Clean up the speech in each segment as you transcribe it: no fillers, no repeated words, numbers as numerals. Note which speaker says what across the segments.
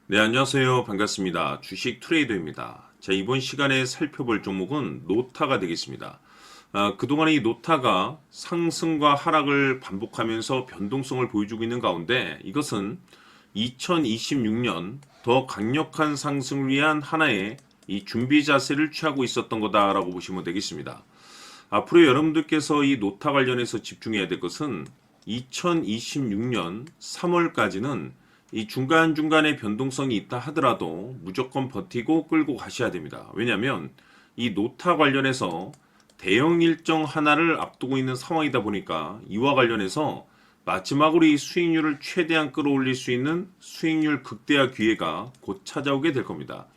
Speaker 1: 네, 안녕하세요. 반갑습니다. 주식 트레이더입니다. 자, 이번 시간에 살펴볼 종목은 노타가 되겠습니다. 그동안 이 노타가 상승과 하락을 반복하면서 변동성을 보여주고 있는 가운데 이것은 2026년 더 강력한 상승을 위한 하나의 이 준비 자세를 취하고 있었던 거다라고 보시면 되겠습니다. 앞으로 여러분들께서 이 노타 관련해서 집중해야 될 것은 2026년 3월까지는 이 중간중간에 변동성이 있다 하더라도 무조건 버티고 끌고 가셔야 됩니다. 왜냐하면 이 노타 관련해서 대형 일정 하나를 앞두고 있는 상황이다 보니까 이와 관련해서 마지막으로 이 수익률을 최대한 끌어올릴 수 있는 수익률 극대화 기회가 곧 찾아오게 될 겁니다.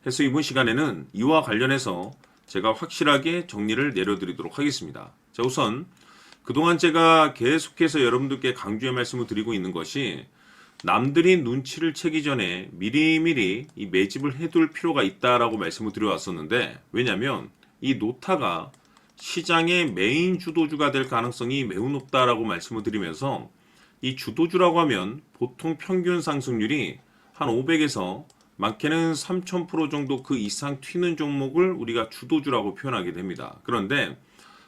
Speaker 1: 그래서 이번 시간에는 이와 관련해서 제가 확실하게 정리를 내려드리도록 하겠습니다. 자, 우선 그동안 제가 계속해서 여러분들께 강조의 말씀을 드리고 있는 것이 남들이 눈치를 채기 전에 미리미리 이 매집을 해둘 필요가 있다라고 말씀을 드려왔었는데, 왜냐하면 이 노타가 시장의 메인 주도주가 될 가능성이 매우 높다라고 말씀을 드리면서, 이 주도주라고 하면 보통 평균 상승률이 한 500에서 많게는 3000% 정도 그 이상 튀는 종목을 우리가 주도주라고 표현하게 됩니다. 그런데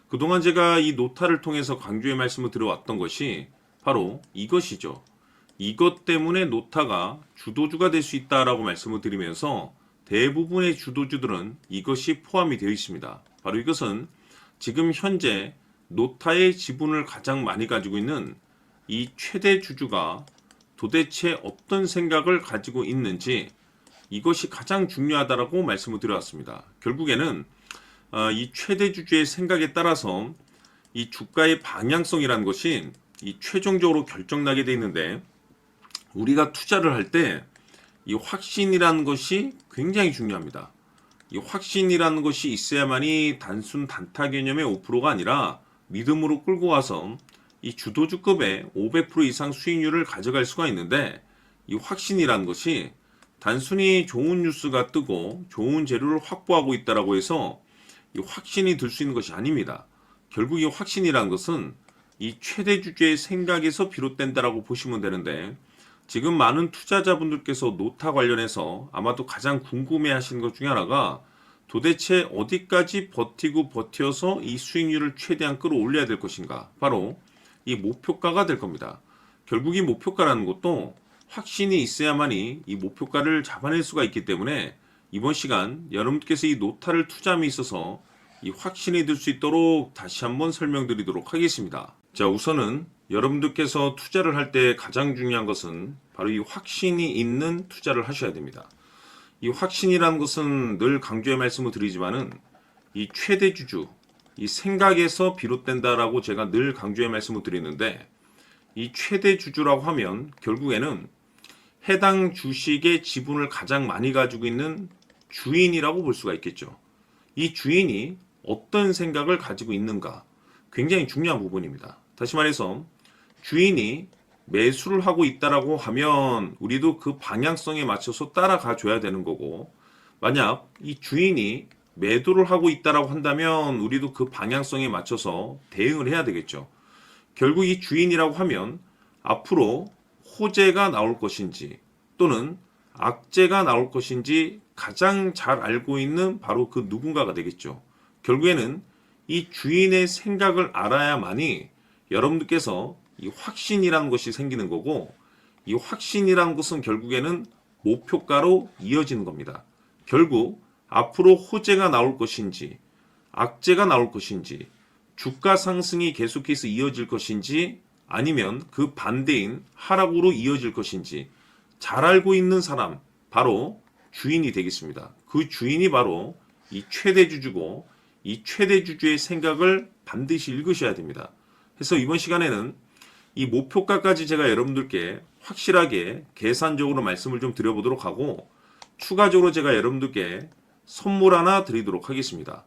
Speaker 1: 그동안 제가 이 노타를 통해서 강조의 말씀을 드려왔던 것이 바로 이것이죠. 이것 때문에 노타가 주도주가 될 수 있다라고 말씀을 드리면서 대부분의 주도주들은 이것이 포함이 되어 있습니다. 바로 이것은 지금 현재 노타의 지분을 가장 많이 가지고 있는 이 최대 주주가 도대체 어떤 생각을 가지고 있는지, 이것이 가장 중요하다라고 말씀을 드려왔습니다. 결국에는 이 최대 주주의 생각에 따라서 이 주가의 방향성이라는 것이 이 최종적으로 결정나게 되어 있는데, 우리가 투자를 할 때 이 확신이라는 것이 굉장히 중요합니다. 이 확신이라는 것이 있어야만이 단순 단타 개념의 5%가 아니라 믿음으로 끌고 와서 이 주도주급의 500% 이상 수익률을 가져갈 수가 있는데, 이 확신이라는 것이 단순히 좋은 뉴스가 뜨고 좋은 재료를 확보하고 있다라고 해서 이 확신이 들 수 있는 것이 아닙니다. 결국 이 확신이라는 것은 이 최대 주주의 생각에서 비롯된다라고 보시면 되는데, 지금 많은 투자자분들께서 노타 관련해서 아마도 가장 궁금해 하시는 것 중에 하나가 도대체 어디까지 버티고 버텨서 이 수익률을 최대한 끌어올려야 될 것인가, 바로 이 목표가가 될 겁니다. 결국 이 목표가라는 것도 확신이 있어야만이 이 목표가를 잡아낼 수가 있기 때문에 이번 시간 여러분께서 이 노타를 투자함에 있어서 이 확신이 들 수 있도록 다시 한번 설명드리도록 하겠습니다. 자, 우선은 여러분들께서 투자를 할 때 가장 중요한 것은 바로 이 확신이 있는 투자를 하셔야 됩니다. 이 확신이라는 것은 늘 강조의 말씀을 드리지만은 이 최대 주주, 이 생각에서 비롯된다라고 제가 늘 강조의 말씀을 드리는데, 이 최대 주주라고 하면 결국에는 해당 주식의 지분을 가장 많이 가지고 있는 주인이라고 볼 수가 있겠죠. 이 주인이 어떤 생각을 가지고 있는가, 굉장히 중요한 부분입니다. 다시 말해서 주인이 매수를 하고 있다라고 하면 우리도 그 방향성에 맞춰서 따라가 줘야 되는 거고, 만약 이 주인이 매도를 하고 있다라고 한다면 우리도 그 방향성에 맞춰서 대응을 해야 되겠죠. 결국 이 주인이라고 하면 앞으로 호재가 나올 것인지 또는 악재가 나올 것인지 가장 잘 알고 있는 바로 그 누군가가 되겠죠. 결국에는 이 주인의 생각을 알아야만이 여러분들께서 이 확신이라는 것이 생기는 거고, 이 확신이라는 것은 결국에는 목표가로 이어지는 겁니다. 결국 앞으로 호재가 나올 것인지 악재가 나올 것인지, 주가 상승이 계속해서 이어질 것인지 아니면 그 반대인 하락으로 이어질 것인지 잘 알고 있는 사람, 바로 주인이 되겠습니다. 그 주인이 바로 이 최대 주주고, 이 최대 주주의 생각을 반드시 읽으셔야 됩니다. 그래서 이번 시간에는 이 목표가까지 제가 여러분들께 확실하게 계산적으로 말씀을 좀 드려보도록 하고, 추가적으로 제가 여러분들께 선물 하나 드리도록 하겠습니다.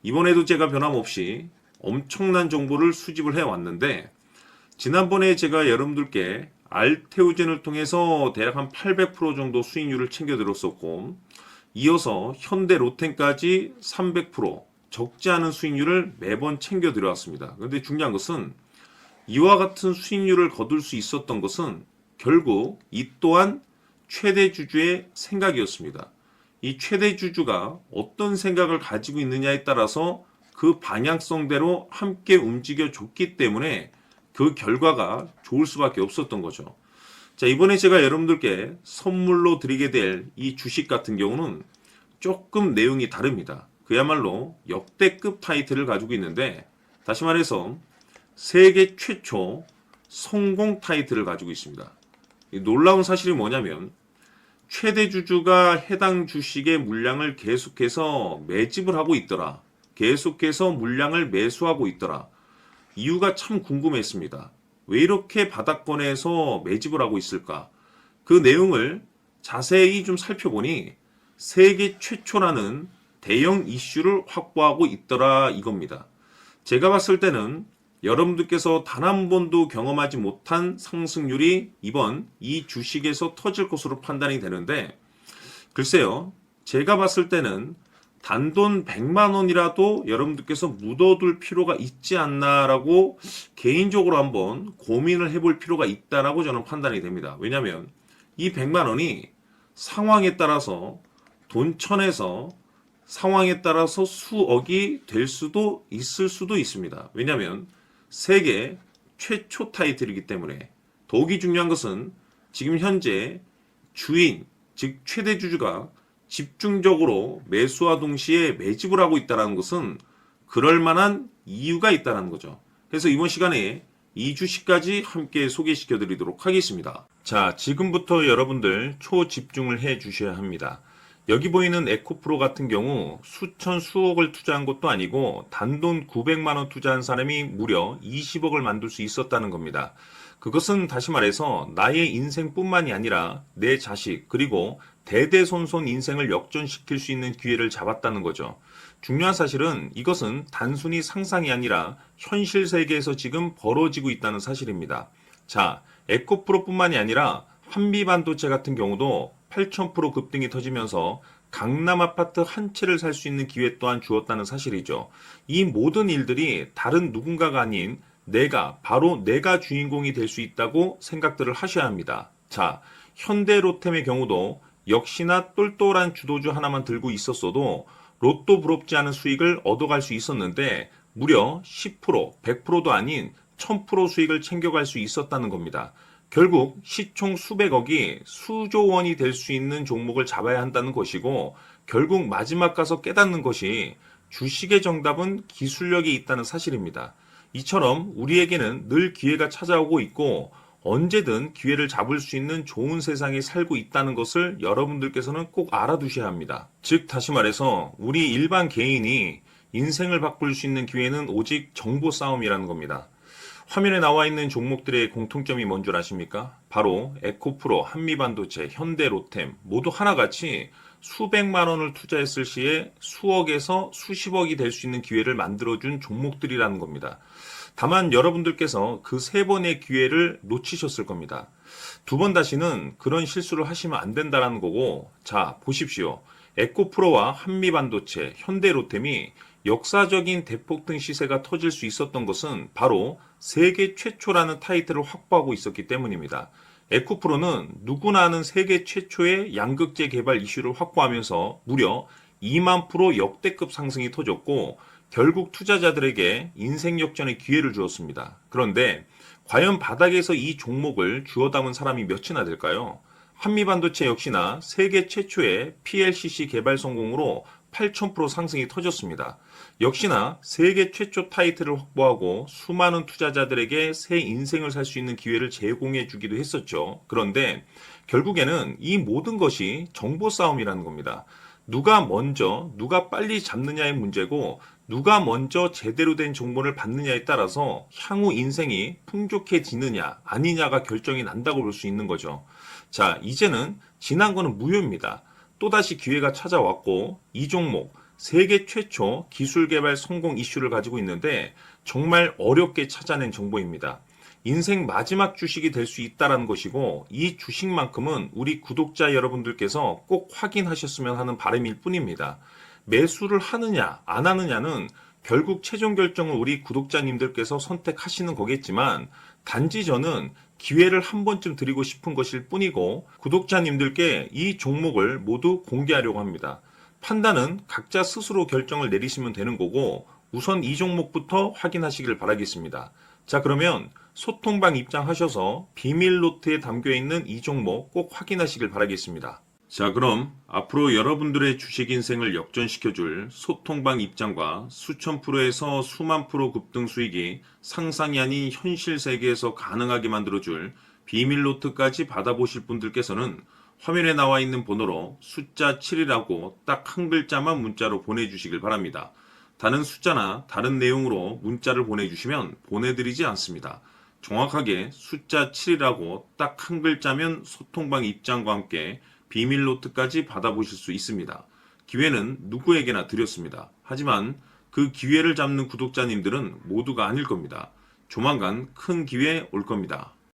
Speaker 1: 이번에도 제가 변함없이 엄청난 정보를 수집을 해왔는데, 지난번에 제가 여러분들께 알테오젠을 통해서 대략 한 800% 정도 수익률을 챙겨드렸었고, 이어서 현대 로텐까지 300% 적지 않은 수익률을 매번 챙겨드려왔습니다. 그런데 중요한 것은 이와 같은 수익률을 거둘 수 있었던 것은 결국 이 또한 최대 주주의 생각이었습니다. 이 최대 주주가 어떤 생각을 가지고 있느냐에 따라서 그 방향성대로 함께 움직여 줬기 때문에 그 결과가 좋을 수밖에 없었던 거죠. 자, 이번에 제가 여러분들께 선물로 드리게 될 이 주식 같은 경우는 조금 내용이 다릅니다. 그야말로 역대급 타이틀을 가지고 있는데, 다시 말해서 세계 최초 성공 타이틀을 가지고 있습니다. 이 놀라운 사실이 뭐냐면 최대 주주가 해당 주식의 물량을 계속해서 매집을 하고 있더라. 계속해서 물량을 매수하고 있더라. 이유가 참 궁금했습니다. 왜 이렇게 바닥권에서 매집을 하고 있을까? 그 내용을 자세히 좀 살펴보니 세계 최초라는 대형 이슈를 확보하고 있더라 이겁니다. 제가 봤을 때는 여러분들께서 단 한 번도 경험하지 못한 상승률이 이번 이 주식에서 터질 것으로 판단이 되는데, 글쎄요, 제가 봤을 때는 단돈 100만 원이라도 여러분들께서 묻어둘 필요가 있지 않나라고 개인적으로 한번 고민을 해볼 필요가 있다라고 저는 판단이 됩니다. 왜냐하면 이 100만 원이 상황에 따라서 돈천에서 상황에 따라서 수억이 될 수도 있을 수도 있습니다. 왜냐하면 세계 최초 타이틀이기 때문에. 더욱이 중요한 것은 지금 현재 주인, 즉 최대 주주가 집중적으로 매수와 동시에 매집을 하고 있다는 것은 그럴 만한 이유가 있다는 거죠. 그래서 이번 시간에 이 주식까지 함께 소개시켜 드리도록 하겠습니다. 자, 지금부터 여러분들 초집중을 해 주셔야 합니다. 여기 보이는 에코프로 같은 경우 수천 수억을 투자한 것도 아니고 단돈 900만 원 투자한 사람이 무려 20억을 만들 수 있었다는 겁니다. 그것은 다시 말해서 나의 인생뿐만이 아니라 내 자식 그리고 대대손손 인생을 역전시킬 수 있는 기회를 잡았다는 거죠. 중요한 사실은 이것은 단순히 상상이 아니라 현실 세계에서 지금 벌어지고 있다는 사실입니다. 자, 에코프로뿐만이 아니라 한미반도체 같은 경우도 8,000% 급등이 터지면서 강남 아파트 한 채를 살 수 있는 기회 또한 주었다는 사실이죠. 이 모든 일들이 다른 누군가가 아닌 바로 내가 주인공이 될 수 있다고 생각들을 하셔야 합니다. 자, 현대로템의 경우도 역시나 똘똘한 주도주 하나만 들고 있었어도 로또 부럽지 않은 수익을 얻어갈 수 있었는데 무려 10%, 100%도 아닌 1000% 수익을 챙겨갈 수 있었다는 겁니다. 결국 시총 수백억이 수조 원이 될 수 있는 종목을 잡아야 한다는 것이고, 결국 마지막 가서 깨닫는 것이 주식의 정답은 기술력이 있다는 사실입니다. 이처럼 우리에게는 늘 기회가 찾아오고 있고 언제든 기회를 잡을 수 있는 좋은 세상에 살고 있다는 것을 여러분들께서는 꼭 알아두셔야 합니다. 즉 다시 말해서 우리 일반 개인이 인생을 바꿀 수 있는 기회는 오직 정보 싸움이라는 겁니다. 화면에 나와 있는 종목들의 공통점이 뭔 줄 아십니까? 바로 에코프로, 한미반도체, 현대로템 모두 하나같이 수백만 원을 투자했을 시에 수억에서 수십억이 될 수 있는 기회를 만들어준 종목들이라는 겁니다. 다만 여러분들께서 그 세 번의 기회를 놓치셨을 겁니다. 두 번 다시는 그런 실수를 하시면 안 된다는 거고, 자 보십시오. 에코프로와 한미반도체, 현대로템이 역사적인 대폭등 시세가 터질 수 있었던 것은 바로 세계 최초라는 타이틀을 확보하고 있었기 때문입니다. 에코프로는 누구나 아는 세계 최초의 양극재 개발 이슈를 확보하면서 무려 2만 프로 역대급 상승이 터졌고 결국 투자자들에게 인생 역전의 기회를 주었습니다. 그런데 과연 바닥에서 이 종목을 주워 담은 사람이 몇이나 될까요? 한미반도체 역시나 세계 최초의 PLCC 개발 성공으로 8,000% 상승이 터졌습니다. 역시나 세계 최초 타이틀을 확보하고 수많은 투자자들에게 새 인생을 살 수 있는 기회를 제공해 주기도 했었죠. 그런데 결국에는 이 모든 것이 정보 싸움이라는 겁니다. 누가 먼저, 누가 빨리 잡느냐의 문제고 누가 먼저 제대로 된 정보를 받느냐에 따라서 향후 인생이 풍족해지느냐 아니냐가 결정이 난다고 볼 수 있는 거죠. 자, 이제는 지난 거는 무효입니다. 또다시 기회가 찾아왔고 이 종목 세계 최초 기술 개발 성공 이슈를 가지고 있는데 정말 어렵게 찾아낸 정보입니다. 인생 마지막 주식이 될 수 있다는 것이고 이 주식만큼은 우리 구독자 여러분들께서 꼭 확인하셨으면 하는 바람일 뿐입니다. 매수를 하느냐 안 하느냐는
Speaker 2: 결국 최종 결정을 우리 구독자님들께서 선택하시는 거겠지만 단지 저는 기회를 한 번쯤 드리고 싶은 것일 뿐이고 구독자님들께 이 종목을 모두 공개하려고 합니다. 판단은 각자 스스로 결정을 내리시면 되는 거고 우선 이 종목부터 확인하시길 바라겠습니다. 자, 그러면 소통방 입장하셔서 비밀 노트에 담겨 있는 이 종목 꼭 확인하시길 바라겠습니다.
Speaker 1: 자, 그럼 앞으로 여러분들의 주식 인생을 역전시켜줄 소통방 입장과 수천 프로에서 수만 프로 급등 수익이 상상이 아닌 현실 세계에서 가능하게 만들어줄 비밀 노트까지 받아보실 분들께서는 화면에 나와 있는 번호로 숫자 7이라고 딱 한 글자만 문자로 보내주시길 바랍니다. 다른 숫자나 다른 내용으로 문자를 보내주시면 보내드리지 않습니다. 정확하게 숫자 7이라고 딱 한 글자면 소통방 입장과 함께 비밀 노트까지 받아보실 수 있습니다. 기회는 누구에게나 드렸습니다. 하지만 그 기회를 잡는 구독자님들은 모두가 아닐 겁니다. 조만간 큰 기회 올 겁니다.